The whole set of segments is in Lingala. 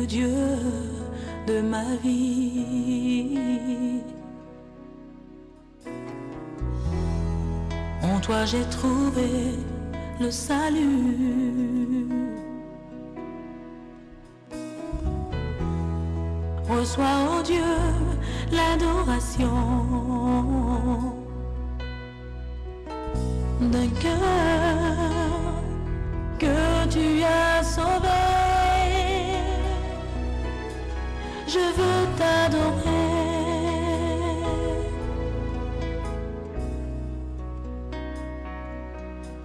le Dieu de ma vie. En toi j'ai trouvé le salut. Reçois, oh Dieu, l'adoration d'un cœur que tu as sauvé. Je veux t'adorer.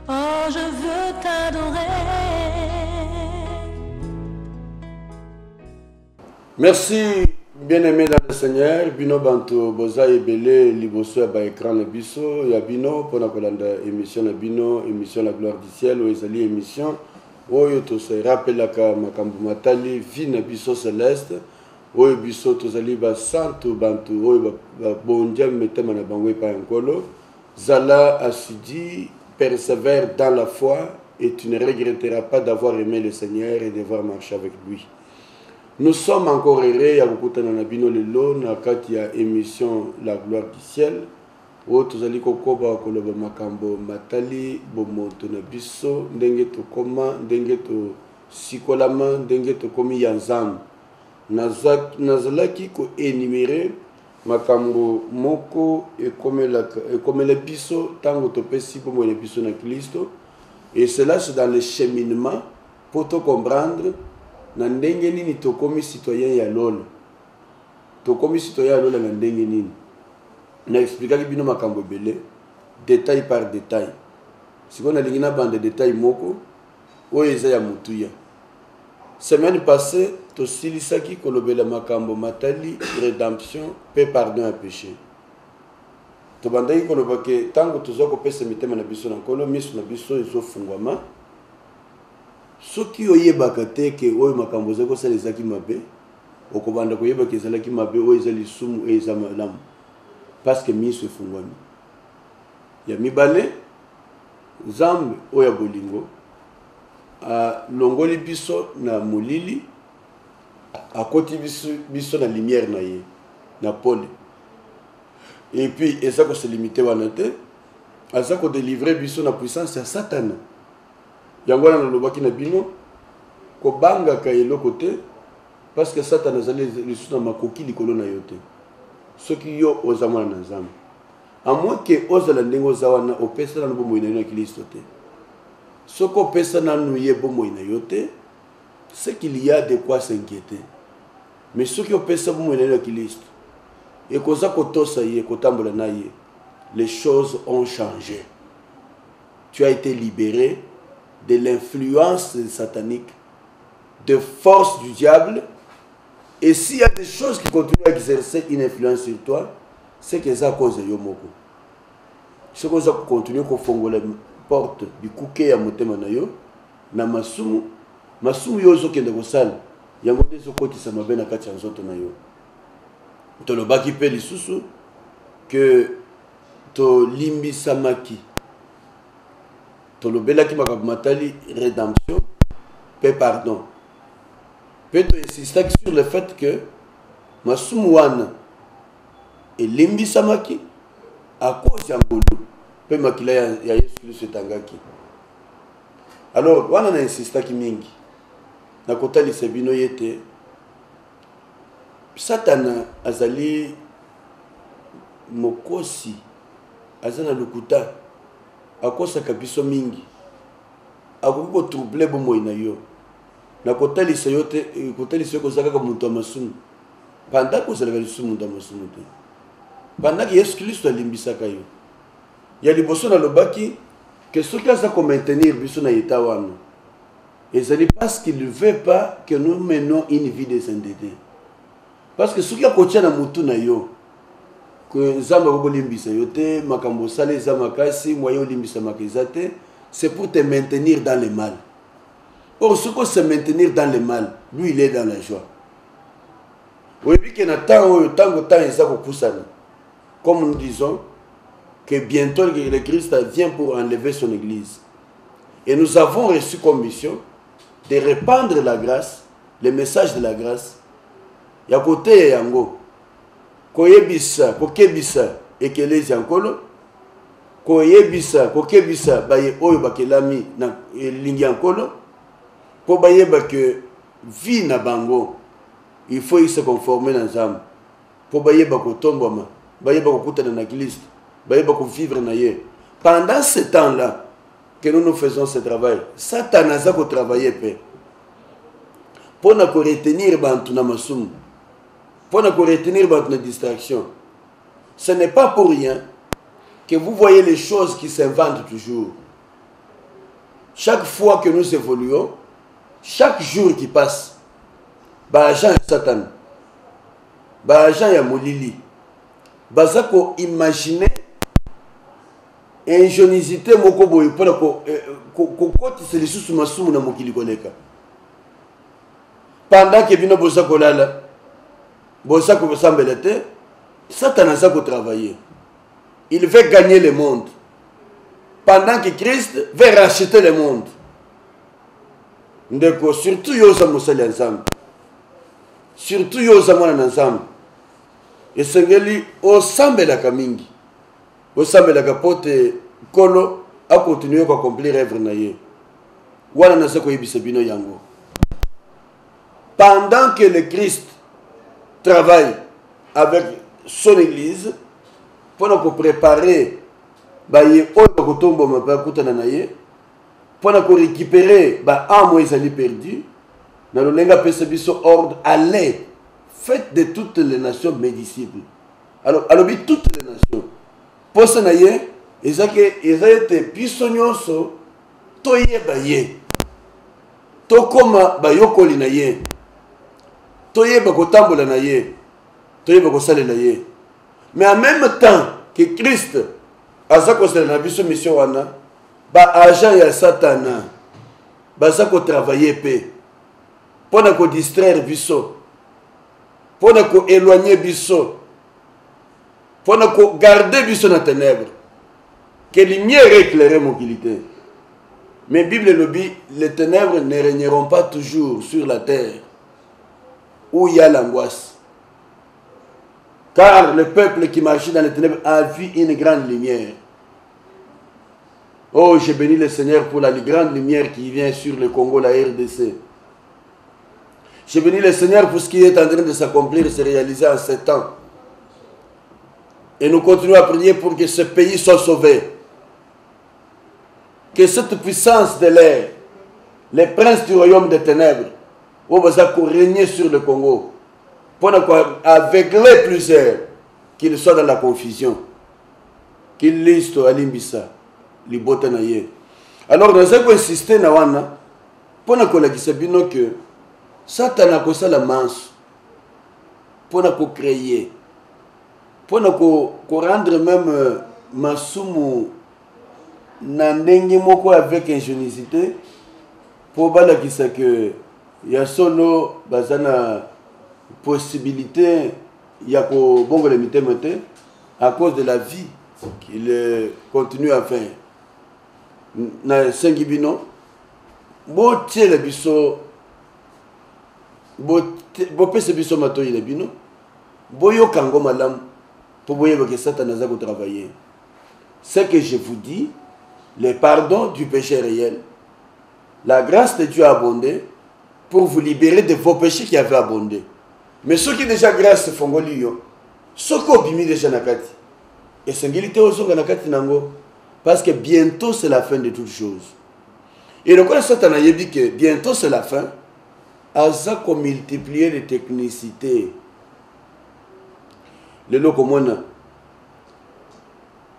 Oh, je veux t'adorer. Merci, bien-aimés dans le Seigneur. Bino Bantu, Boza Ebele, Liboso, Aba Ekran, Biso, Yabino, Pona Kolanda, émission Bino, émission La Gloire du Ciel, Oezali, émission, Oyo Tose, Rappelaka, Makambu Matali, Vina Biso Céleste, Oyo Biso, Tozali, Santo Bantu, Oyo Bondia, Metemana Bangwe Payankolo, Zala Asidi, persévère dans la foi et tu ne regretteras pas d'avoir aimé le Seigneur et d'avoir marché avec lui. Nous sommes encore heureux à beaucoup de Nabino Lelo, Nakatia émission La Gloire du Ciel. Où tous les kokoba koloba makambo matali bomoto na biso ndenge to koma ndenge to sikolama ndenge to komi yanzam nazalaki ko énumérer makambo moko et comme le biso tango to pesi pour le biso na Kristo et cela c'est dans le cheminement pour te comprendre. Na ndenge nini tokomi citoyen ya lolo tokomi citoyen ya lolo na ndenge nini na expliquer bino makambo belé détail par détail siko na lingina bande détail moko oyo eza ya mutuya semaine passée to silisaki kolobela makambo matali rédemption paix pardon à péché to bandaki koloba ke tango tozoko pesa mitema na biso na nkolo miso na biso ezofungwama soki oyebaka te ke oyo makambo zako salezaki mabe okobanda koyeba ke ezalaki mabe oyo eza lisumu eza malamu parce que miso efungwami ya mibale nzambe oyo ya bolingo alongoli biso na molili akoti biso na lumière na ye na pole et puis eza kose limite wana te aza kodélivre biso na puissance ya satana yango wana nalobaki na bino kobangaka eloko te parce que satana azali lisusu na makoki likolo na yo te soki yo oza mwana na nzambe à moins ke ozala ndenge oza wana opesa nanu bomoi na yo na Kristo te soki opesa nanu ye bomoi na yo te c'est qu'il y a de quoi s'inquiéter mais soki opesa bomoi na yo na Kristo ekoza kotosa ye kotambola na ye les choses ont changé. Tu as été libéré de l'influence satanique, de force du diable. Et s'il y a des choses qui continuent à exercer une influence sur toi, c'est que ça cause de yomoko. C'est que ça continue à faire la porte du kouké à motema na yo, na masumu yozo kende kosala. Yango deso koti sa mabena kati nzoto na yo. To lo baki pe lisusu que to limbi samaki. Tolobelaki makambo matali rédemption paix pardon peut insister sur le fait que masumu wana elimbi samaki à cause ya ngolu pe makila ya Yesu Kristo etangaki alors wana na insistaki mingi na kotalisa bino yete satana azali mokosi azana lukuta akosaka biso mingi akoki kotrouble bomoi na yo na kotalisa yo te kotalisa yo kozala kaka moto ya masumu panda kozalaka lisusu moto ya masumu te pandaki Yesu Kristo alimbisaka yo ya liboso nalobaki ke soki aza komaintenir biso na eta wana ezali parce qu'il ne veut pas que nous menons une vie de sainteté parce que soki akotia na mutu na yo que nzambe akolimbisa yo te makambo sala eza makasi moyen olimbisa makeza te c'est pour te maintenir dans le mal. Or ce qu'on se maintenir dans le mal, lui il est dans la joie. Oui, puis qu'il y a tant comme nous disons que bientôt le Christ vient pour enlever son église. Et nous avons reçu comme mission de répandre la grâce le message de la grâce ya côté yango koyebisa kokebisa ekelezi yankolo koyebisa kokebisa baye oyo bakelami na lingi yankolo po bayeba que vie na bango il faut y se conformer na nzambe po bayeba kotombama bayeba kokutana na Christ bayeba vivre na ye. Pendant ce temps-là que nous faisons ce travail, Satan a travaillé peu pour nous retenir bantu na masumu, pour nous retenir bantu na distraction. Ce n'est pas pour rien que vous voyez les choses qui s'inventent toujours. Chaque fois que nous évoluons, chaque jour qui passe, agent ya Satan, agent ya molili, bazako imaginer ingéniosité moko boye pona ko kotisa lisusu masumu na mokili koleka. Pendant que bino boza kolala, boza ko sambela te, Satan a travailler. Il veut gagner le monde. Pendant que Christ veut racheter le monde. Ndeko surtout yoza mosali ensemble. Surtout yoza mwana ensemble. Et sengeli o sambela kamingi. Osambela kapote kolo a continuer à accomplir l'œuvre na ye. Wana na sako yebisa bino yango. Pendant que le Christ travaille avec son église pour nous préparer baye oyo kotombo mapa kutana na ye pour nous récupérer ba amo ezali perdu na lolenga pesa biso ordre allez faites de toutes les nations mes disciples. Alors toutes les nations posa na ye ezake ezate biso nyonso toyeba ye tokoma bayokoli na ye toyeba kotambola na ye toyeba kosalela ye. Mais en même temps que Christ aza kosalela na biso mission wana agent ya Satana baza ko travailler pe pona ko distraire biso pona ko éloigner biso pour nous garder biso na ténèbres, que lumière éclaire mon qualité. Mais Bible le dit, les ténèbres ne régneront pas toujours sur la terre où il y a l'angoisse. Car le peuple qui marchait dans les ténèbres a vu une grande lumière. Oh, je bénis le Seigneur pour la grande lumière qui vient sur le Congo, la RDC. Je bénis le Seigneur pour ce qui est en train de s'accomplir et se réaliser en 7 ans. Et nous continuons à prier pour que ce pays soit sauvé. Que cette puissance de l'air, les princes du royaume des ténèbres, où vous allez régner sur le Congo, pour aveugler plusieurs, qu'ils soient dans la confusion, qu'ils lisent à l'imbissa, les botanaye. Alors nous avons insisté na wana, pour nous que Satan a causé la manche, pour nous créer. Pour nous rendre même masumu na ndenge moko avec ingéniosité pour balakisa que ya solo bazana possibilité ya ko bongo le mitemete à cause de la vie qu'il continue à faire na sengibino bo tiele biso bo pese biso matoyi le bino boyo kango malam. Pour que Satan a travaillé. Ce que je vous dis, le pardon du péché réel, la grâce de Dieu a abondé pour vous libérer de vos péchés qui avaient abondé. Mais ceux qui déjà grâce font golio, ceux qui ont bimi déjà nakati, et singilité aux autres nakati nango, parce que bientôt c'est la fin de toutes choses. Et donc quand Satan a dit que bientôt c'est la fin, Aza qu'on multiplier les technicités. Le lokomona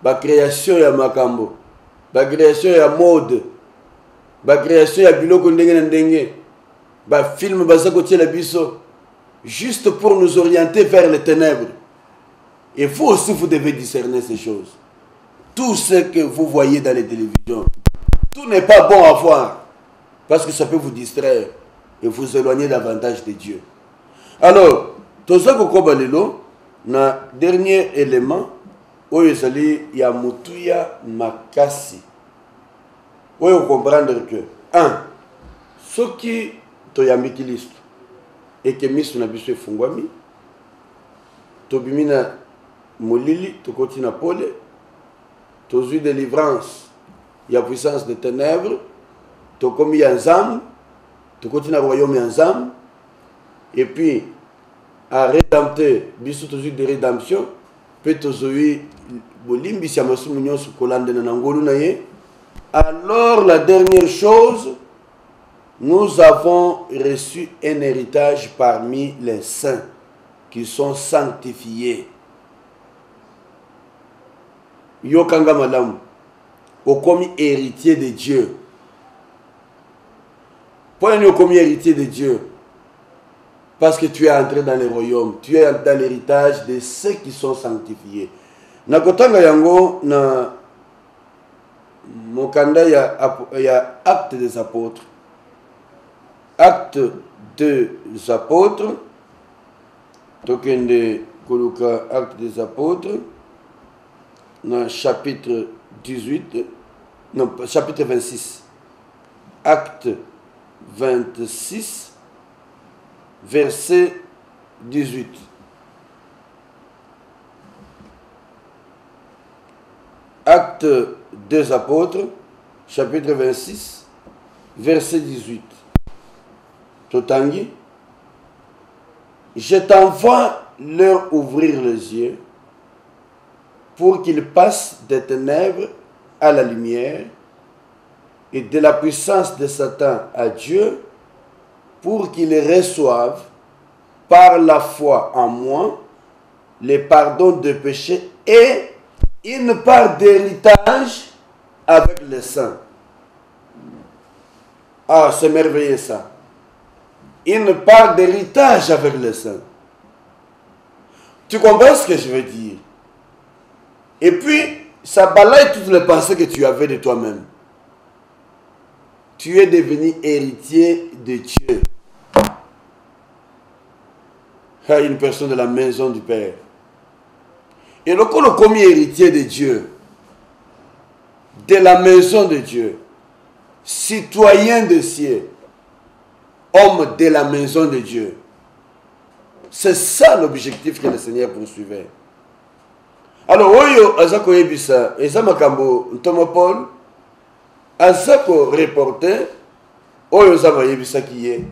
ba création ya makambo ba création ya mode ba création ya biloko ndenge na ndenge ba film baza ko tiela biso juste pour nous orienter vers les ténèbres. Et vous aussi vous devez discerner ces choses. Tout ce que vous voyez dans les télévisions, tout n'est pas bon à voir parce que ça peut vous distraire et vous éloigner davantage de Dieu. Alors toza ko kobalelo na dernier élément oyo ezali ya mutuya makasi oyo comprendre que 1 soki toyambi Kristo et que miso na biso efungwami tobimi na molili tokoti na pole tozwi délivrance ya puissance de ténèbres tokomi ya nzambe tokoti na royaume ya nzambe et puis à rédempter biso tozwi de rédemption mpe tozwi bolimbisi ya masumu nyonso kolandena na ngolu na ye. Alors la dernière chose, nous avons reçu un héritage parmi les saints qui sont sanctifiés. Yokanga malamu, okomi héritier de Dieu. Pourquoi tu es comme héritier de Dieu? Parce que tu es entré dans le royaume, tu es dans l'héritage de ceux qui sont sanctifiés. Nakotanga yango na mokanda ya acte des apôtres. Acte des apôtres. Tokende koluka acte des apôtres. Dans chapitre 18. Non, chapitre 26. Acte 26. Verset 18. Acte des apôtres, chapitre 26, verset 18. Totangi, je t'envoie leur ouvrir les yeux pour qu'ils passent des ténèbres à la lumière et de la puissance de Satan à Dieu, pour qu'ils reçoivent par la foi en moi le pardon des péchés et une part d'héritage avec les saints. Ah, c'est merveilleux ça. Une part d'héritage avec les saints. Tu comprends ce que je veux dire? Et puis, ça balaye toutes les pensées que tu avais de toi-même. Tu es devenu héritier de Dieu. Une personne de la maison du Père. Et le commis héritier de Dieu, de la maison de Dieu, citoyen de cieux, homme de la maison de Dieu. C'est ça l'objectif que le Seigneur poursuivait. Alors, Oyo Azako Ebisa, Ezamakambo Ntomopol, Azako reporter, Oyo Zama Ebisa qui est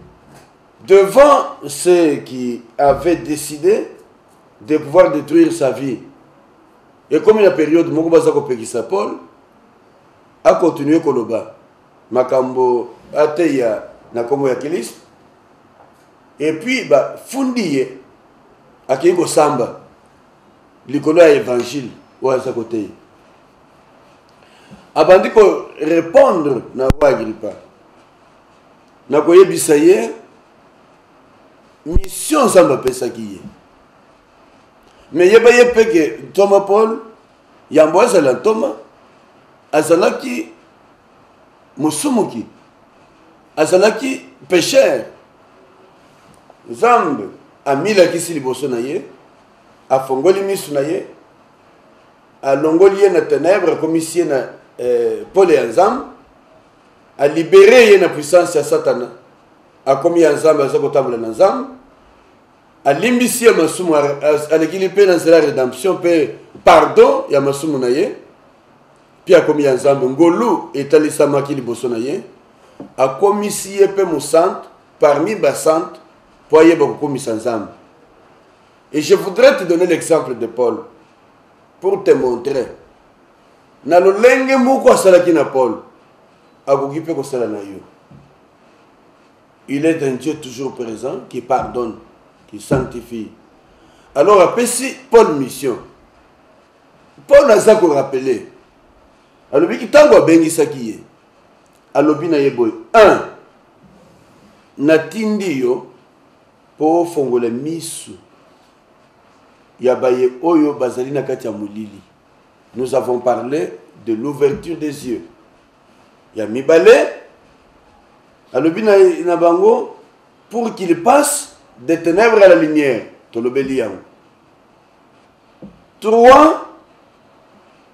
devant ceux qui avaient décidé de pouvoir détruire sa vie. Et comme la période Mokoba Zako Pekisa Paul a continué Koloba, Makambo Ateya Nakomo Yakilis, et puis Fundiye Akiko Samba, l'icône à évangile, ou à sa côté. Avant de répondre, na wa Agrippa, na koye bisaye, mission Samba pesa kiye. Mais yeba yepe que Thomas Paul, yambo azala Thomas, azalaki musumuki, azalaki pécheur. Zambe amila kisi liboso na ye, afongoli misu na ye, alongoli ye na ténèbres comme ici na Paul et Nzambe, a libéré ye na puissance ya Satana, a komi ya Nzambe azakotambola na Nzambe, a limbisi ya masumu alekili pe na nzela rédemption pe pardon ya masumu na ye, pi a komi ya Nzambe ngolu etalisamaki liboso na ye, a komisi ye pe musante parmi basante pour y avoir. Et je voudrais te donner l'exemple de Paul pour te montrer. Na lo lenge moko asalaki na Paul, akoki pe kosala na yo. Il est un Dieu toujours présent qui pardonne, qui sanctifie. Alors apesi Paul mission. Paul a ko rappeler. Alobi ki tango bengisaki ye. Alobi na yeboy 1 natindi yo pour fongola misu yabaye oyo bazali na kati ya mulili. Nous avons parlé de l'ouverture des yeux. Ya mibale alobi na bango pour qu'il passe des ténèbres à la lumière. Tolobeli yango. 3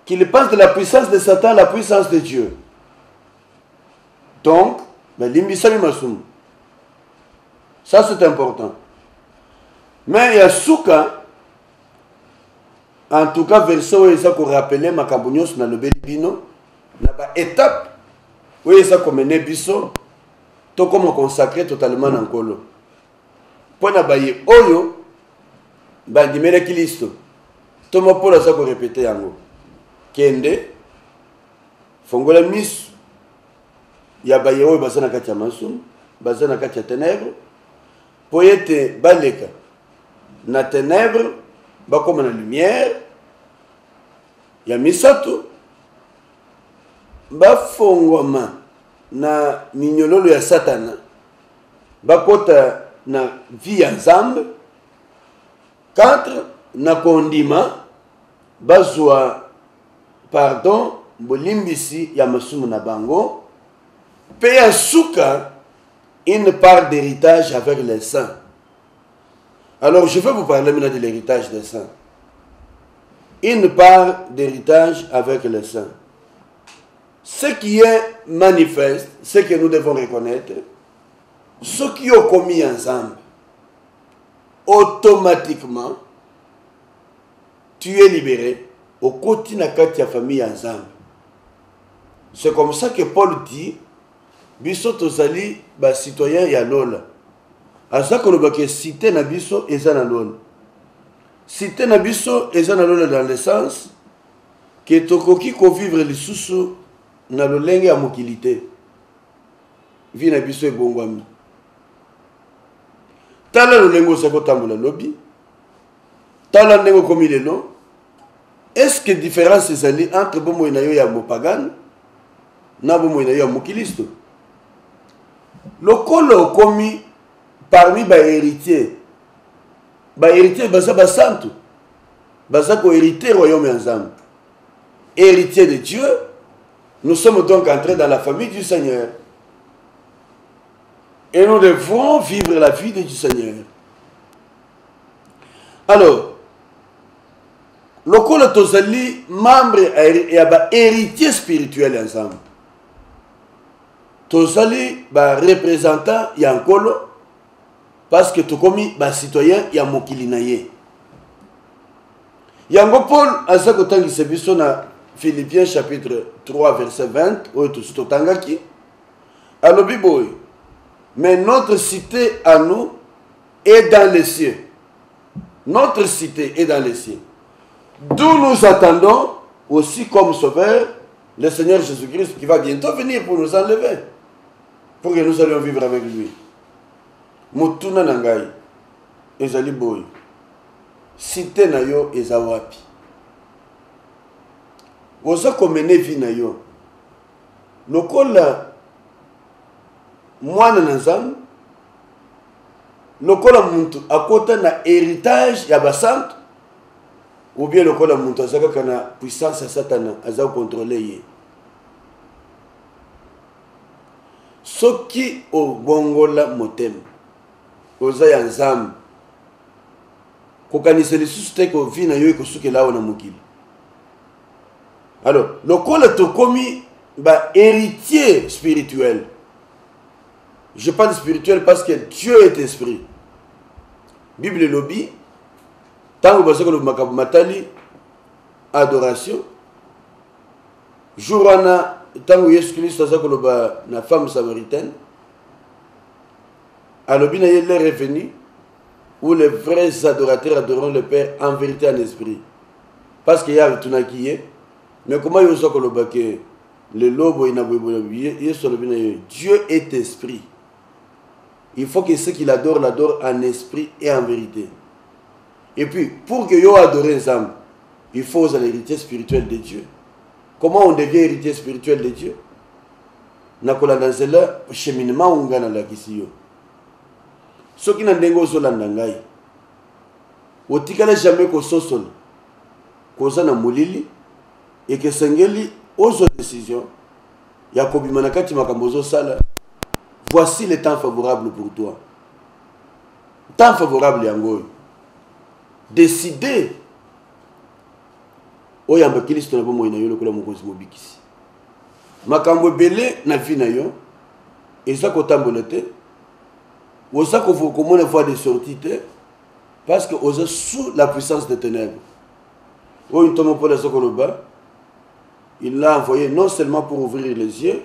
qu'il passe de la puissance de Satan à la puissance de Dieu. Donc, limbisami masum. Ça c'est important. Mais il y a souka, en tout cas, verset où il qu'on rappelait ma cambonios na le belibino, na ba étape où il qu'on mené biso, to comme consacré totalement en colo. Pour na ba ye oyo, ba dimere kilisto, to mo pola ça qu'on répétait yango. Kende, fongola misu, ya ba ye oyo basana katia masum, basana katia ténèbres, pour être baleka. Na ténèbres, ba comme na lumière, ya misato, ba fongoma na minyololo ya satana, ba kota na vie ya nzambe. 4 na kondima, ba zwa pardon, bolimbisi ya masumu na bango, pe ya suka une part d'héritage avec les saints. Alors, je vais vous parler maintenant de l'héritage des saints. Une part d'héritage avec les saints. Ce qui est manifeste, ce que nous devons reconnaître, ceux qui ont commis ensemble, automatiquement, tu es libéré au quotidien de ta famille ensemble. C'est comme ça que Paul dit, biso tozali ba citoyen ya lola. Asa kolobake cité na biso eza na lola. Cité na biso eza na lola dans le sens que tokoki ko vivre lisusu na lolenge ya mokilité. Vi na biso ebongwami. Tala lolengo sako tambola lobi. Tala ndenge komi lelo. Est-ce que différence ezali entre bomo na yo ya mopagan na bomo na yo ya mokilisto? Lokolo komi parmi ba héritiers baza basantu baza ko hériter royaume ensemble, héritier de Dieu. Nous sommes donc entrés dans la famille du Seigneur et nous devons vivre la vie du Seigneur. Alors lokolo tozali membre et ba héritier spirituel ensemble, tozali ba représentant ya nkolo parce que tu komi ba citoyen ya mokili na ye. Yango Paul aza kotangisa biso na Philippiens chapitre 3 verset 20 oyo totangaki alobi boy, mais notre cité à nous est dans les cieux. Notre cité est dans les cieux, d'où nous attendons aussi comme sauveur le Seigneur Jésus-Christ qui va bientôt venir pour nous enlever, pour que nous allions vivre avec lui. Mutuna nangai ezali boy, cité na yo eza wapi? Oza komene vi na yo lokola mwana na nzambe, lokola muntu akota na héritage ya basantu, ou bien lokola muntu azaka na puissance ya satana aza contrôler ye. Soki obongola motema oza ya nzambe, kokanisa lisusu te ko vi na yo ekosukela awa na mokili. Alors lokola tokomi ba héritier spirituel, je parle spirituel parce que Dieu est esprit. Bible lobi tango basaka lo makambo matali adoration jour wana tango Yesu Christ azaka lo ba na femme samaritaine alobi na ye l'heure est venue où les vrais adorateurs adoreront le Père en vérité en esprit, parce qu'il y a tunaki ye. Mais comment il y a koloba que le lobo ina Yesu alobi na ye Dieu est esprit. Il faut que ceux qui l'adorent en esprit et en vérité. Et puis, pour que yo adore ensemble, il faut l'héritier spirituel de Dieu. Comment on devient héritier spirituel de Dieu? Nakola nanzela cheminement ungana la kisiyo. Soki na ndengo zolanda ngai, otikala jamais ko sosola, koza na molili, et que sengeli ozo décision, ya kobima na kati makambo zosala. Voici le temps favorable pour toi. Temps favorable yango. Décider. Oyamba Kristo na bomo ina yo lokola mokonzi mobikisi. Makambo belé na vie na yo. Eza kotambola te. Oza komona voie de sortie te. Parce que vous êtes sous la puissance des ténèbres. Il l'a envoyé non seulement pour ouvrir les yeux,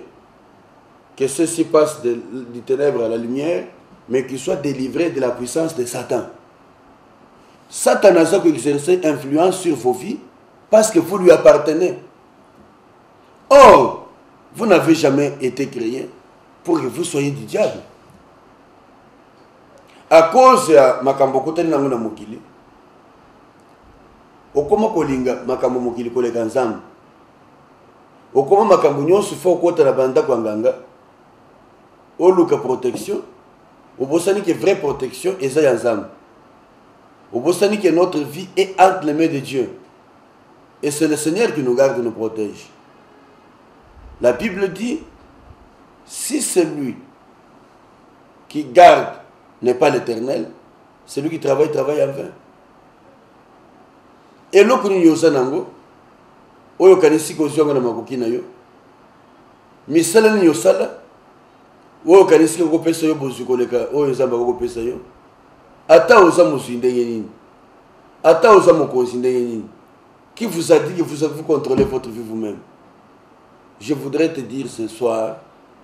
que ceux-ci passent du ténèbre à la lumière, mais qu'ils soient délivrés de la puissance de Satan. Satan a exercé influence sur vos vies parce que vous lui appartenez. Or, vous n'avez jamais été créé pour que vous soyez du diable. À cause de makambo kotani nango na mokili, okoma kolinga makambo mokili koleka nzambe. Okoma makambo nyonso fo kota na banda kwa nganga. Oluka protection, obosani que vraie protection eza ya nzambe. Obosani que notre vie est entre les mains de Dieu. Et c'est le Seigneur qui nous garde et nous protège. La Bible dit, si celui qui garde n'est pas l'Éternel, celui qui travaille, travaille en vain. Et l'autre nous yosanango, oyo kanisi kozionga na makoki na yo, misala ni yosala, oyo kanisi ko pesa yo bozu koleka, oyo nzamba ko pesa yo, ata oza musu ndenge nini, ata oza mokonzi ndenge nini, qui vous a dit que vous contrôlez votre vie vous-même? Je voudrais te dire ce soir,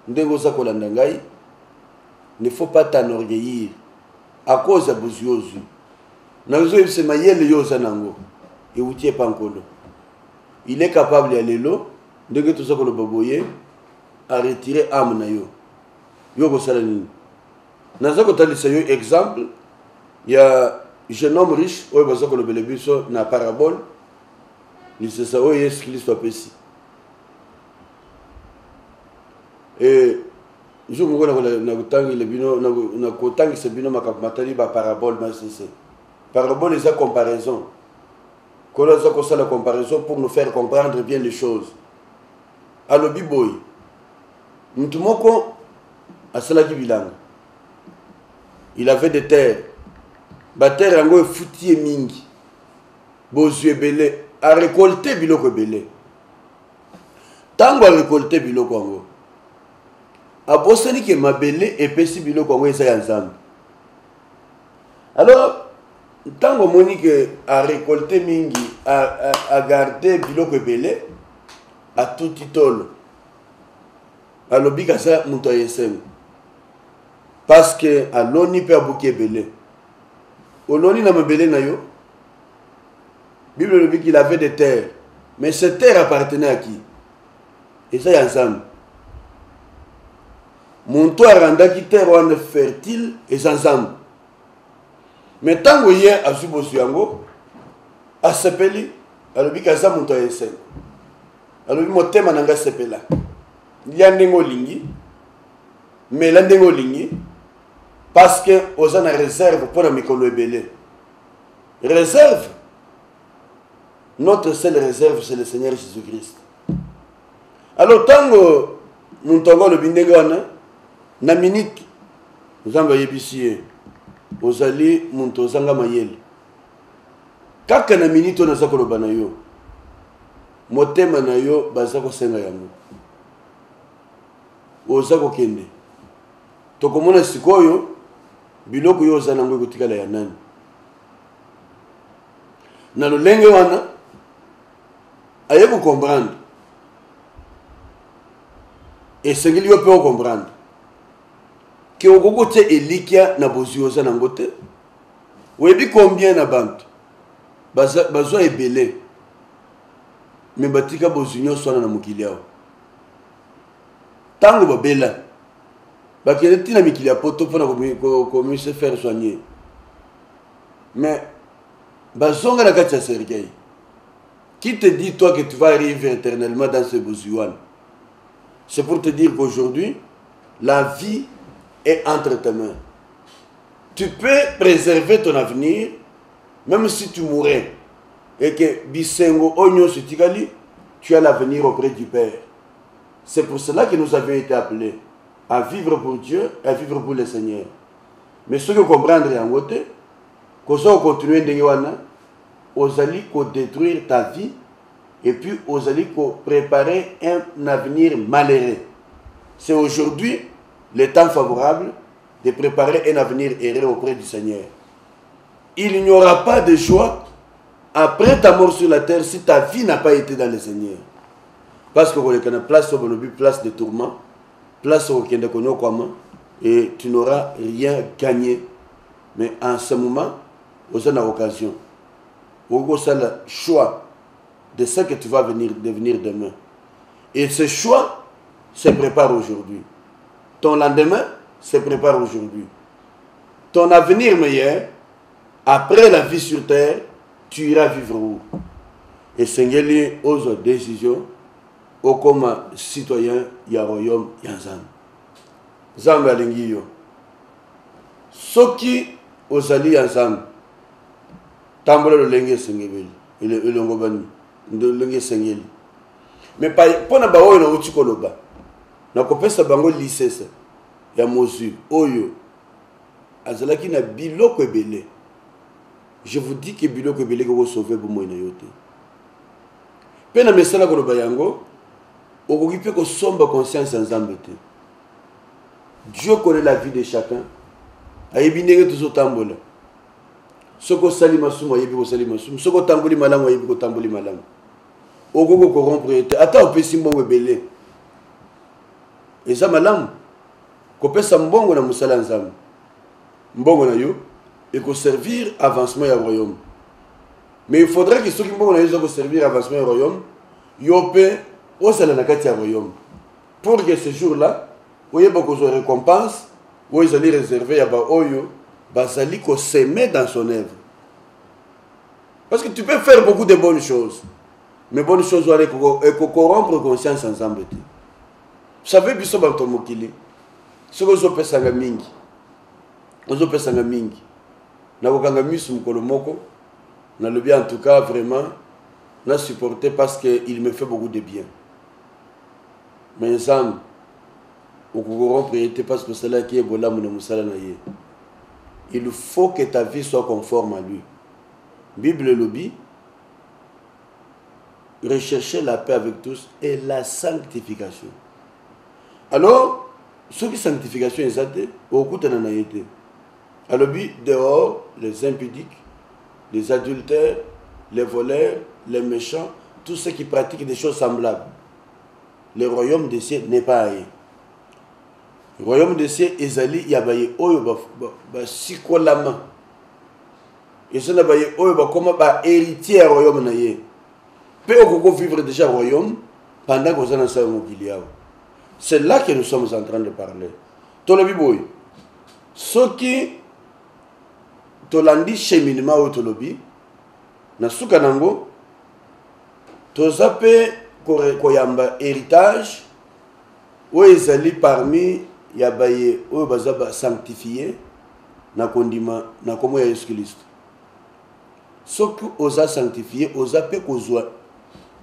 ndenge oza kolanda ngai, ne faut pas t'enorgueillir à cause de Boziozu. Nazo se mayele yoza nango. Et où tu es pas encore. Il est capable d'aller là, de que tout ça que le baboye à retirer âme na yo. Yo ko salani. Nazo ko talisa yo exemple, il y a un jeune homme riche, oyo bazo ko le belebiso na parabole. Il se sa oyo Yesu Christ a pesi. Et je me dis parabole, parabole est la comparaison. C'est la comparaison pour nous faire comprendre bien les choses. Alors, Biboy, nous il avait des terres. La terre est foutie et mingi. Bozu belé. A récolté biloko belé. Tango a récolté biloko ango. Abosani ke mabele epesi biloko ngo eza ya nzambe. Alors tango moni que a récolté mingi a gardé biloko ebele a tout titolo. Alobi kasa muto yesem. Parce que aloni pe abuki ebele. Oloni na mabele na yo. Bible nous dit qu'il avait des terres, mais ces terres appartenaient à qui? Et ça y a ensemble. Mon toit renda qui terre est fertile et sans âme. Mais tant que hier à Subosuango, à Sepeli, à l'obi kaza mon toit est à l'obi mon thème nanga Sepela. Il y a un lingi, mais l'andengo lingi, parce que aux en réserve pour la mikolo ebele. Réserve. Notre seule réserve, c'est le Seigneur Jésus-Christ. Alors, tant que nous avons le bindégon, na minute, nous avons yébissé, aux alliés, nous avons mayel. Kaka na minute, on a ça le banayo. Motema na yo, bazako senga yango. Ozako kende. Tokomona sikoyo, biloko yo zanango kutikala ya nani. Na lo lenge wana, aye vous comprendre. Et ce qu'il y a peut comprendre. Que au côté Elikia na bozioza na ngote. Webi combien na bantu. Bazo ebele. Mais batika bozunyo sona na mukiliao. Tango babela. Bakele tina mikilia poto pona comme se faire soigner. Mais bazonga na katia sergei. Qui te dit, toi, que tu vas arriver éternellement dans ce besoin? C'est pour te dire qu'aujourd'hui, la vie est entre tes mains. Tu peux préserver ton avenir, même si tu mourrais. Et que Bisengo Onyo Sutikali, tu as l'avenir auprès du Père. C'est pour cela que nous avons été appelés à vivre pour Dieu et à vivre pour le Seigneur. Mais ce que comprendre en côté, qu'on soit continuer de aux alliés pour détruire ta vie et puis aux alliés pour préparer un avenir malheureux. C'est aujourd'hui le temps favorable de préparer un avenir heureux auprès du Seigneur. il n'y aura pas de joie après ta mort sur la terre si ta vie n'a pas été dans le Seigneur. Parce que tu as une place de tourment, place où tu et tu n'auras rien gagné. Mais en ce moment, tu as une occasion. Tu as le choix de ce que tu vas devenir demain. Et ce choix se prépare aujourd'hui. Ton lendemain se prépare aujourd'hui. Ton avenir meilleur, après la vie sur terre, tu iras vivre où? Et Seigneur, aux décisions, comme citoyen, il y a un royaume, il y a un zam. Zam alingiyo. Soki ozali ya zam. Tambola lo lenge sengeli. Le ngobani. Le lenge sengeli. Mais pas pona ba oyo na utikoloba. Na kopesa bango lisesa ya mozu oyo azalaki na biloko ebele. Je vous dis que biloko ebele ko sauver pour moi na yote. Pena mesala ko loba yango okoki pe ko somba conscience nzambe te. Dieu connaît la vie de chacun. Ayebi ndenge tozotambola. Soko sali masumu ayebi ko sali masumu. Soko tamboli malamu ayebi ko tamboli malamu. Okoko corrompre te. Ata opesi mbongo ebele. Eza malamu. Kopesa mbongo na musala nzambe. Mbongo na yo eko servir avancement ya royaume. Mais il faudrait que ceux qui mbongo na yo ko servir avancement ya royaume, yo pe osala na kati ya royaume. Pour que ce jour-là, vous avez beaucoup de récompenses, vous allez réserver à Oyo, Basali qu'on s'aimer dans son œuvre. Parce que tu peux faire beaucoup de bonnes choses, mais bonnes choses doivent être corrompre conscience ensemble. Vous savez, biso banto mokili, ce que vous avez fait mingi, vous avez fait mingi, na kokanga misu mukolo moko, na le bien en tout cas vraiment, na supporté parce que il me fait beaucoup de bien. Mais ensemble, il faut que ta vie soit conforme à lui. Bible lobby, rechercher la paix avec tous et la sanctification. Alors, ce qui sanctification est au coup de l'anaïté. Alors, dehors, les impudiques, les adultères, les voleurs, les méchants, tous ceux qui pratiquent des choses semblables. Le royaume des cieux n'est pas ailleurs. Le royaume des cieux, ezali yabaye oyo ba sikolama. Et ça nabaye oyo ba comme ba héritier du royaume na ye. Peu okoko vivre déjà au royaume pendant que vous êtes dans mokili yao. C'est là que nous sommes en train de parler. Tolobi boy. Soki tolandi cheminement au tolobi na suka nango tozape koyamba héritage ou ezali parmi yabaye ou bazaba sanctifié na kondima na komo ya Yesu Christ. Soki oza sanctifié oza pe kozwa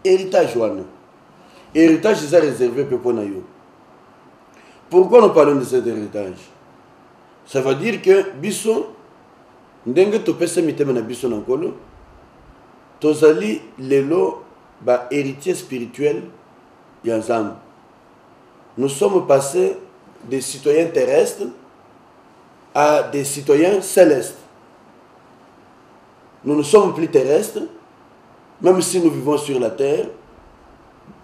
héritage wana. Héritage est réservé pour na yo. Pourquoi nous parlons de cet héritage? Ça veut dire que biso ndenge to pesa mitema na biso na nkolo tozali lelo ba héritier spirituel Yazam. Nous sommes passés des citoyens terrestres à des citoyens célestes. Nous ne sommes plus terrestres, même si nous vivons sur la terre.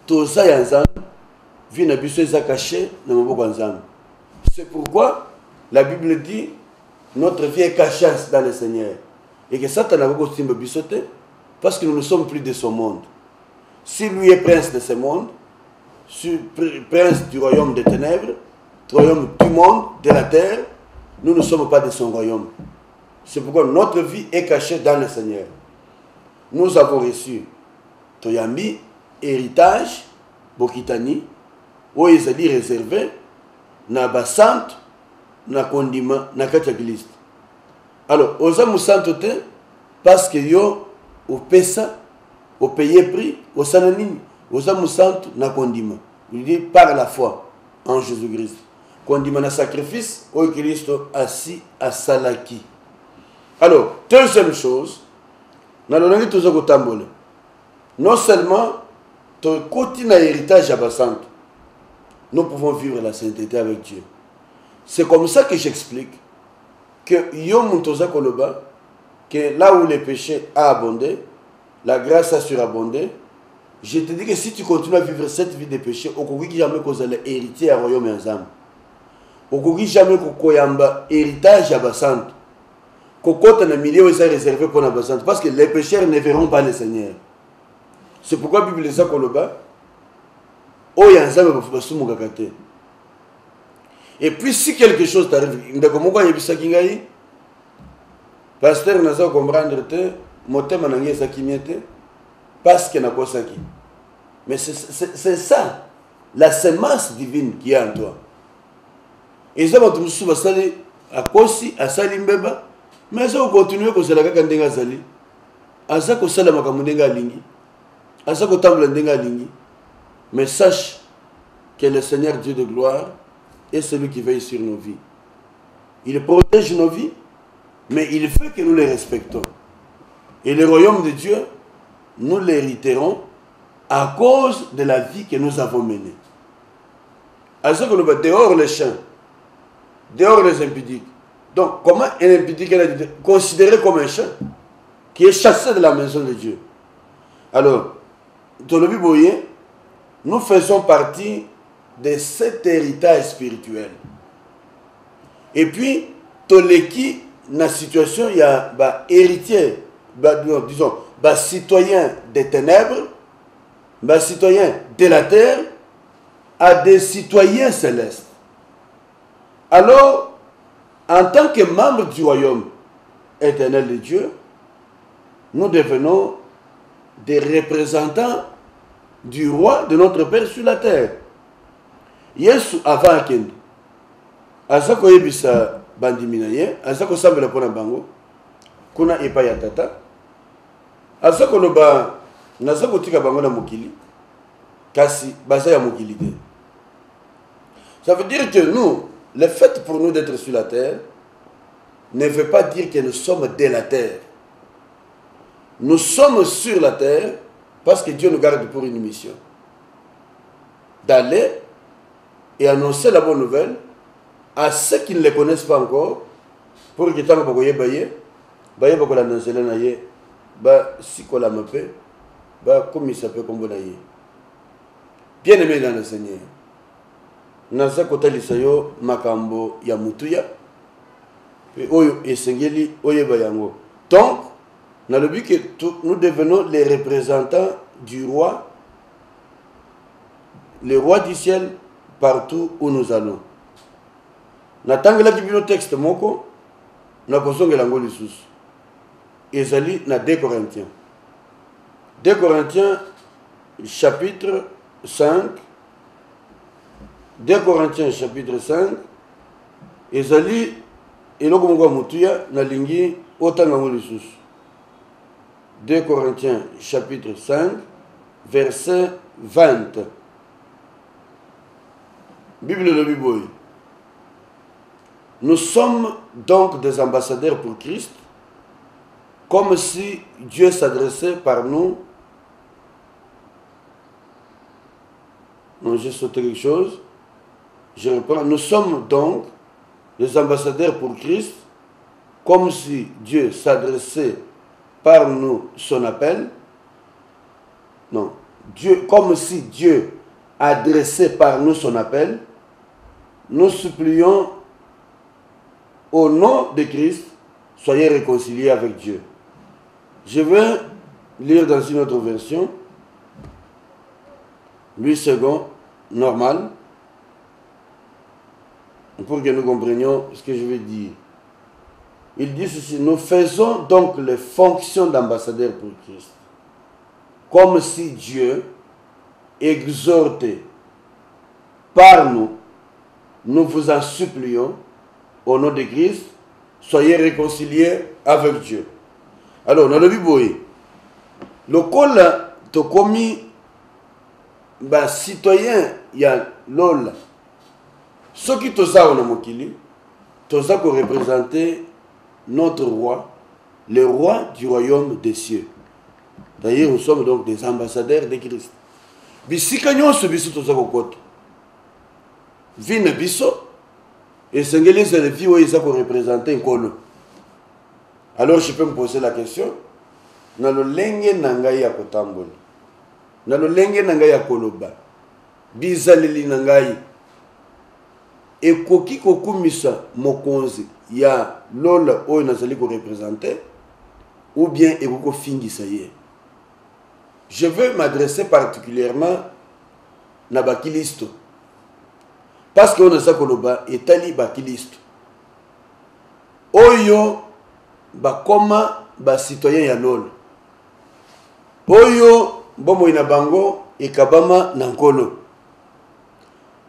Toza Yazam, vie na biso eza caché na maboko nzambe. C'est pourquoi la Bible dit notre vie est cachée dans le Seigneur et que Satan n'a pas simba bisote parce que nous ne sommes plus de ce monde. Si lui est prince de ce monde, prince du royaume des ténèbres, du royaume du monde, de la terre, nous ne sommes pas de son royaume. C'est pourquoi notre vie est cachée dans le Seigneur. Nous avons reçu Toyambi, héritage, Bokitani, où ils allaient réserver, na basante, na kondima, na katagliste. Alors, aux hommes santé, parce que yo, au pesa, au payer prix, au sananini, aux hommes santé, na kondima. Il dit par la foi en Jésus-Christ. Kondima na sacrifice, au Christ assis à Salaki. Alors, deuxième chose, na l'onangi toujours au tambole. Non seulement, ton quotidien héritage à basante, nous pouvons vivre la sainteté avec Dieu. C'est comme ça que j'explique que Yom Muntoza Koloba, que là où le péché a abondé, la grâce a surabondé. Je te dis que si tu continues à vivre cette vie de péché, au cours jamais que vous héritier à royaume ensemble. Au cours jamais que vous héritage à Bassante. Kokota na milieu est réservé pour la Bassante. Parce que les pécheurs ne verront pas le Seigneur. C'est pourquoi la Bible dit Koloba. Et puis si quelque chose t'arrive, pasteur n'a pas comprendre te, motema nangi ezakimiete, parce que n'a pas ça qui. Mais c'est ça, la semence divine qui est en toi. Et ça va te mousser basali à kosi à sali mbeba, mais ça va continuer que c'est la kandenga sali. Asa ko sala makamundenga lingi, asa ko tambla ndenga lingi. Mais sache que le Seigneur Dieu de gloire est celui qui veille sur nos vies. Il protège nos vies, mais il fait que nous les respectons. Et le royaume de Dieu, nous l'hériterons à cause de la vie que nous avons menée. À ce que nous va dehors les chiens, dehors les impudiques. Donc, comment un impudique est considéré comme un chien qui est chassé de la maison de Dieu? Alors, dans le Bible, nous faisons partie de cet héritage spirituel. Et puis, Toleki, dans la situation, il y a héritier, disons, citoyen des ténèbres, citoyen de la terre, à des citoyens célestes. Alors, en tant que membre du royaume éternel de Dieu, nous devenons des représentants du roi de notre Père sur la terre. Yesu avant akende. Azako yebisa bandimina ye, azako sambela pona bango. Kuna epa ya tata. Azako loba nazako tika bango na mokili. Kasi baza ya mokili te. Ça veut dire que nous, le fait pour nous d'être sur la terre ne veut pas dire que nous sommes de la terre. Nous sommes sur la terre parce que Dieu nous garde pour une mission. D'aller et annoncer la bonne nouvelle à ceux qui ne les connaissent pas encore, pour que tant que vous voyez, comme il s'appelle comme vous l'avez. Bien aimé dans le Seigneur. Naza kota lisayo makambo ya mutuya. Oyo esengeli oye bayango. Donc, dans le but que nous devenons les représentants du roi, le roi du ciel, partout où nous allons. Natangela kibino texte moko, na kosongela ngo lisusu. Ezali na 2 Corinthiens. 2 Corinthiens chapitre 5. 2 Corinthiens chapitre 5. Ezali eloko moko mutuya na lingi otanga ngo lisusu. 2 Corinthiens chapitre 5 verset 20. Bible de Bible. Nous sommes donc des ambassadeurs pour Christ, comme si Dieu s'adressait par nous. Non, j'ai sauté quelque chose. Je reprends. Nous sommes donc des ambassadeurs pour Christ, comme si Dieu s'adressait par nous son appel. Non, Dieu, comme si Dieu adressait par nous son appel. Nous supplions au nom de Christ, soyez réconciliés avec Dieu. Je vais lire dans une autre version, 8 secondes, normal, pour que nous comprenions ce que je veux dire. Il dit ceci: nous faisons donc les fonctions d'ambassadeurs pour Christ, comme si Dieu exhortait par nous. Nous vous en supplions, au nom de Christ, soyez réconciliés avec Dieu. Alors, dans le Bible, le col te commis, citoyen, il y a l'ol. Ce qui te sa on a mokili, te sa pour représenter notre roi, le roi du royaume des cieux. D'ailleurs, nous sommes donc des ambassadeurs de Christ. Bisika nyonso biso to sa kokoto. Vine biso et sengeli c'est le vie où ils ont représenté un colo. Alors je peux me poser la question, na lolenge nangai ya kotambola, na lolenge nangai ya koloba, bizaleli nangai, ekoki kokumisa mokonzi ya lola oyo nazali ko représenter, ou bien ekoko fingisa ye. Je veux m'adresser particulièrement na bakilisto, parce que on a ça koloba etali bakilisto oyo bakoma ba citoyen ya lolo oyo bomo ina bango ekabama na nkolo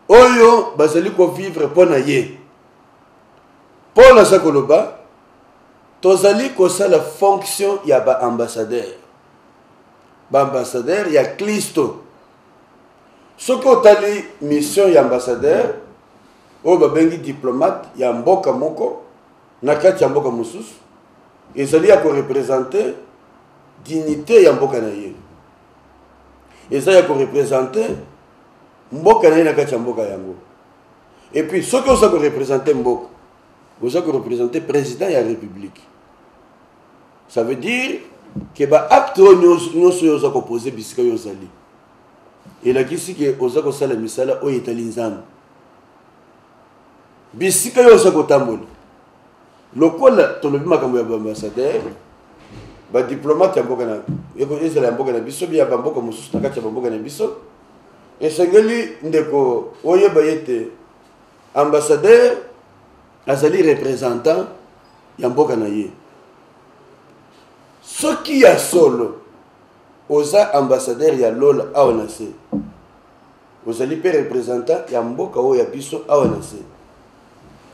oyo bazali ko vivre pona ye pona ça koloba tozali ko sala fonction ya ba ambassadeur ya Kristo. Ce que mission ya ambassadeur o babengi diplomate ya mboka moko na kati ya mboka mususu ezali ya ko représenter dignité ya mboka na ye, ezali ya ko représenter mboka na ye na kati ya mboka yango. Et puis ce que ça ko représenter mboka, ça ko représenter président ya république. Ça veut dire que ba acte nyonso yo za ko poser bisika yo zali et la kisi ke oza ko sala misala o etali nzambe bisika yo sa ko tambola lokola tolobi makambo ya ambassadeur ba diplomate ya mboka na eko ezala ya mboka na biso bia ba mboka mosusu na kati ya mboka na biso esengeli ndeko oyeba yete ambassadeur azali représentant ya mboka na ye. Soki ya solo oza ambassadeur ya lola awanase ozali pe représentant ya mboka o ya biso awanase.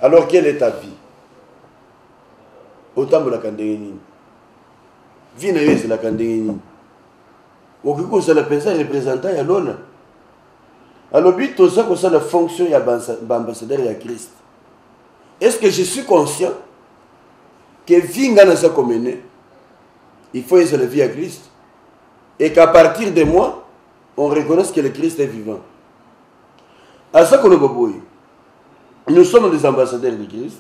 Alors quelle est ta vie? Otambola kandenge nini? Vie na yo ezala kandenge nini? Okiko ozala pensa représentant ya lola. Alobi toza kosala fonction ya ambassadeur ya Christ. Est-ce que je suis conscient que vie nga na sa komene il faut essayer la vie à Christ et qu'à partir de moi on reconnaisse que le Christ est vivant. À ça qu'on le nous sommes des ambassadeurs de Christ,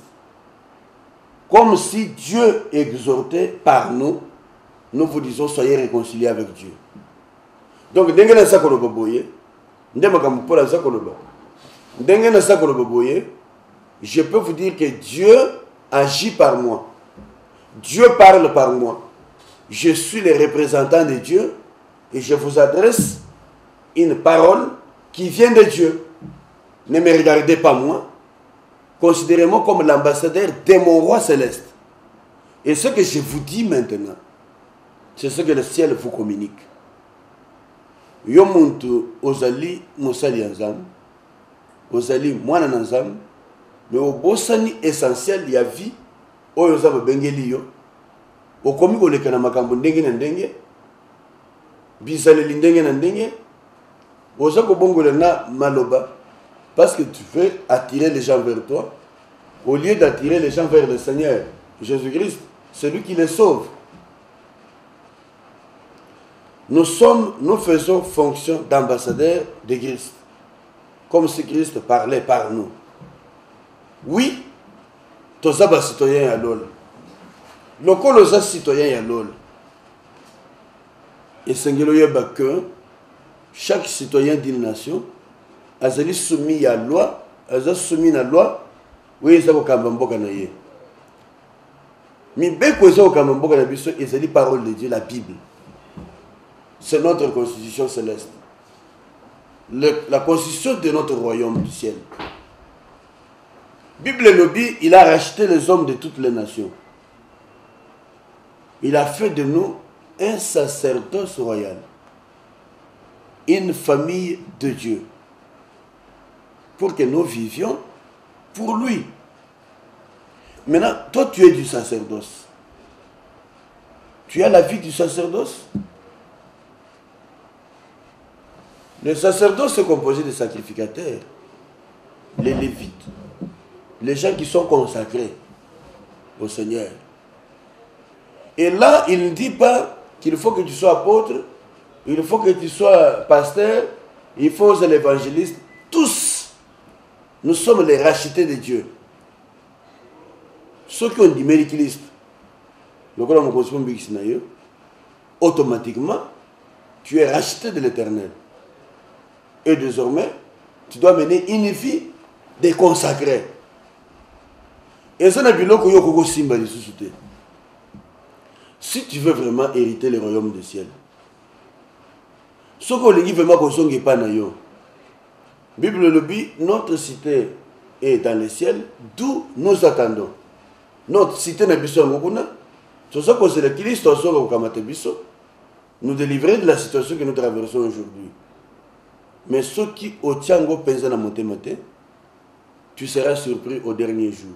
comme si Dieu exhortait par nous, nous vous disons soyez réconciliés avec Dieu. Donc je peux vous dire que Dieu agit par moi, Dieu parle par moi. Je suis le représentant de Dieu et je vous adresse une parole qui vient de Dieu. Ne me regardez pas moi, considérez-moi comme l'ambassadeur de mon roi céleste. Et ce que je vous dis maintenant, c'est ce que le ciel vous communique. Yo muntu ozali musali nzam, ozali mwana nzam, mais obosani essentiel ya vie oyo za bengeli yo. Okomi koleka na makambo ndenge na ndenge bizaleli ndenge na ndenge oza kobongola na maloba parce que tu veux attirer les gens vers toi au lieu d'attirer les gens vers le Seigneur Jésus-Christ, celui qui les sauve. Nous faisons fonction d'ambassadeurs de Christ, comme si Christ parlait par nous. Oui, tous les citoyens à l'ol. Les citoyens à l'ol. Et que chaque citoyen d'une nation a soumis à la loi, a soumis à la loi, oui, ils ont kamamboka na ye. Mais beko ils ont kamamboka na biso, ils ont dit parole de Dieu, la Bible. C'est notre constitution céleste. La constitution de notre royaume du ciel. Bible lobby, il a racheté les hommes de toutes les nations. Il a fait de nous un sacerdoce royal. Une famille de Dieu. Pour que nous vivions pour lui. Maintenant, toi tu es du sacerdoce. Tu as la vie du sacerdoce. Le sacerdoce est composé de sacrificateurs, les lévites, les gens qui sont consacrés au Seigneur. Et là, il ne dit pas qu'il faut que tu sois apôtre, il faut que tu sois pasteur, il faut que tu sois l'évangéliste. Tous, nous sommes les rachetés de Dieu. Ceux qui ont dit Christ, automatiquement, tu es racheté de l'Éternel. Et désormais, tu dois mener une vie déconsacrée. Et ça n'a plus l'eau que simba de sous-souté. Si tu veux vraiment hériter le royaume des ciels, ce qu'on dit vraiment qu'on ne pas na yo. Bible le dit, notre cité est dans le ciel, d'où nous attendons. Notre cité n'est pas sur Mokuna. C'est ça que c'est le Christ nous délivrer de la situation que nous traversons aujourd'hui. Mais ceux qui au Tiango pensent à monter, tu seras surpris au dernier jour.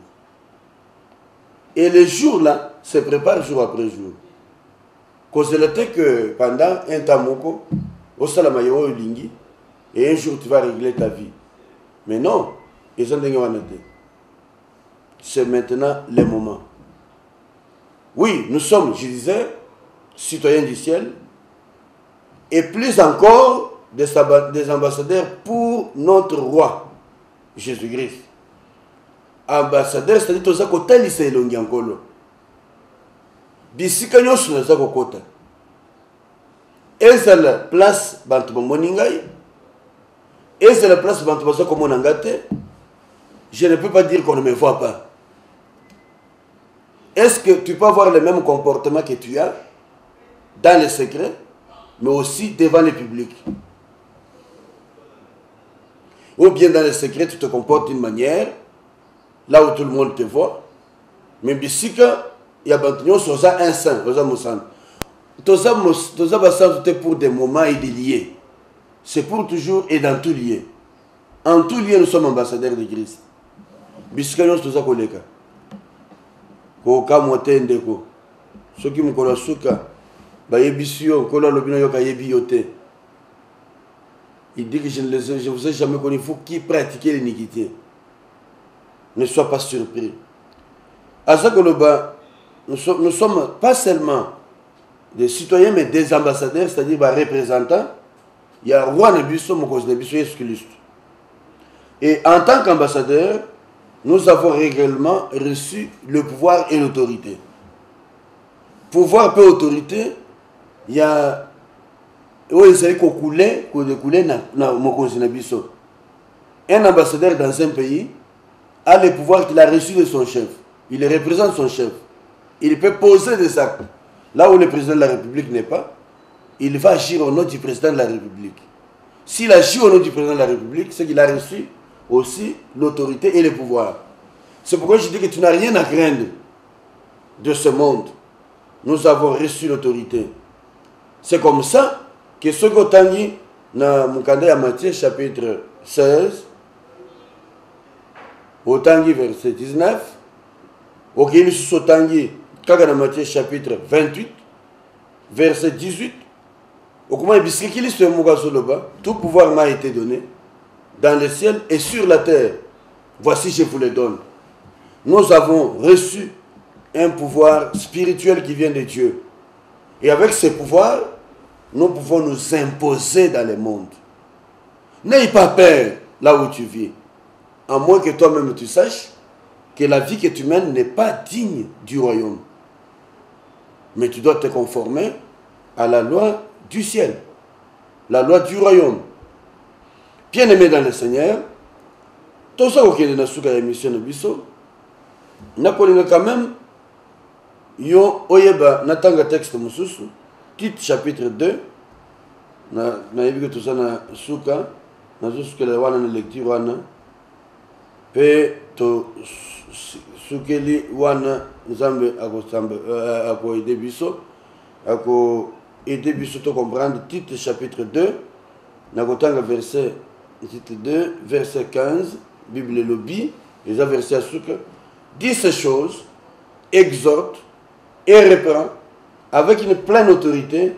Et les jours là se préparent jour après jour. Constater que pendant un temps, au Salamayo Lingi, et un jour tu vas régler ta vie. Mais non, c'est maintenant le moment. Oui, nous sommes, je disais, citoyens du ciel, et plus encore des ambassadeurs pour notre roi, Jésus-Christ. Ambassadeur, c'est-à-dire que tu as lycée Longiankolo. Bisika nyonso na zako kota. Eza la place bantu moningai. Eza la place bantu bazako monangate. Je ne peux pas dire qu'on ne me voit pas. Est-ce que tu peux avoir le même comportement que tu as dans les secrets, mais aussi devant le public? Ou bien dans les secrets, tu te comportes d'une manière, là où tout le monde te voit, mais bisika, il y a un saint, pour des moments et des liés. C'est pour toujours et dans tout lieu. En tout lieu, nous sommes ambassadeurs de Christ. Bisika nous sommes collègues. Koka motendeko. Ceux qui me connaissent suka, ba yebisio, kola lobino yoka yebiyote. Il dit que je ne vous ai jamais connu. Il faut qui pratiquer l'iniquité. Ne sois pas surpris. À ça que nous sommes pas seulement des citoyens, mais des ambassadeurs, c'est-à-dire des représentants. Il y a roi Nebuso, Mokos Nebuso, Jésus-Christ. Et en tant qu'ambassadeur, nous avons réellement reçu le pouvoir et l'autorité. Pouvoir et autorité, il y a un ambassadeur dans un pays a le pouvoir qu'il a reçu de son chef. Il représente son chef. Il peut poser des actes. Là où le président de la République n'est pas, il va agir au nom du président de la République. S'il agit au nom du président de la République, c'est qu'il a reçu aussi l'autorité et le pouvoir. C'est pourquoi je dis que tu n'as rien à craindre de ce monde. Nous avons reçu l'autorité. C'est comme ça que ce que Tangi, dans Mukanda Matthieu chapitre 16, au Tangi verset 19, au Kélisu Tangi, Kagana Matthieu chapitre 28, verset 18, au comment tout pouvoir m'a été donné dans le ciel et sur la terre. Voici, je vous le donne. Nous avons reçu un pouvoir spirituel qui vient de Dieu. Et avec ce pouvoir, nous pouvons nous imposer dans le monde. N'aie pas peur là où tu vis. À moins que toi-même tu saches que la vie que tu mènes n'est pas digne du royaume. Mais tu dois te conformer à la loi du ciel. La loi du royaume. Bien-aimé dans le Seigneur, tout ça qui est dans la mission de Bisso, nous avons quand même un texte Tite chapitre 2, na yebi que tout ça na suka, na zuka la wana na lecture wana, pe to sukeli wana nzambe ako aider biso, ako aider biso to comprendre Tite chapitre 2, na kotanga verset Tite 2 verset 15, Bible lobby, les versets à suka, dit ces choses, exhorte et reprend avec une pleine autorité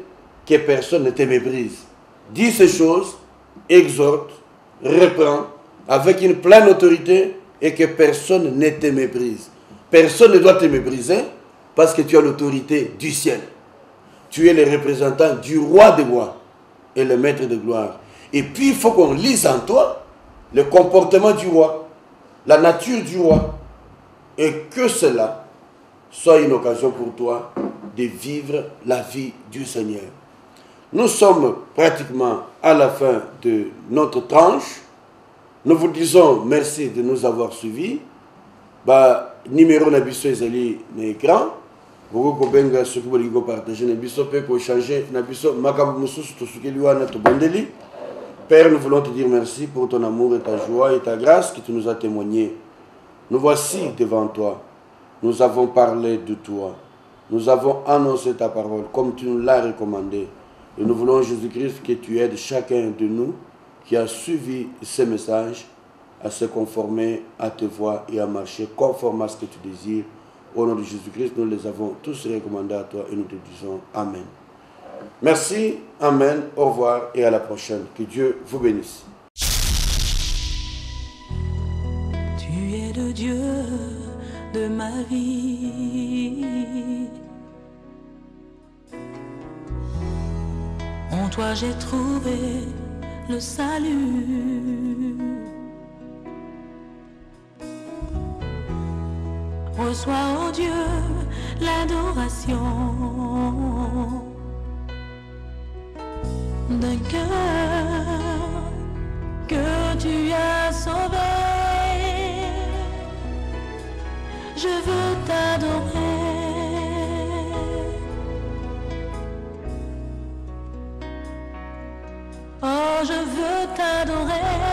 que personne ne te méprise. Dis ces choses, exhorte, reprend avec une pleine autorité et que personne ne te méprise. Personne ne doit te mépriser parce que tu as l'autorité du ciel. Tu es le représentant du roi des rois et le maître de gloire. Et puis il faut qu'on lise en toi le comportement du roi, la nature du roi, et que cela soit une occasion pour toi de vivre la vie du Seigneur. Nous sommes pratiquement à la fin de notre tranche. Nous vous disons merci de nous avoir suivis. Numéro na biso ezali na écran. Vous pouvez ce que vous partager na biso peut changer na biso makambo mususu tosukeli wana to bondeli. Père, nous voulons te dire merci pour ton amour et ta joie et ta grâce que tu nous as témoigné. Nous voici devant toi. Nous avons parlé de toi. Nous avons annoncé ta parole comme tu nous l'as recommandé. Et nous voulons, Jésus-Christ, que tu aides chacun de nous qui a suivi ces messages à se conformer à tes voies et à marcher conforme à ce que tu désires. Au nom de Jésus-Christ, nous les avons tous recommandés à toi et nous te disons Amen. Merci, Amen, au revoir et à la prochaine. Que Dieu vous bénisse. Tu es le Dieu de ma vie. En toi j'ai trouvé le salut. Reçois, oh Dieu, l'adoration d'un cœur que tu as sauvé. Je veux t'adorer. Oh, je veux t'adorer.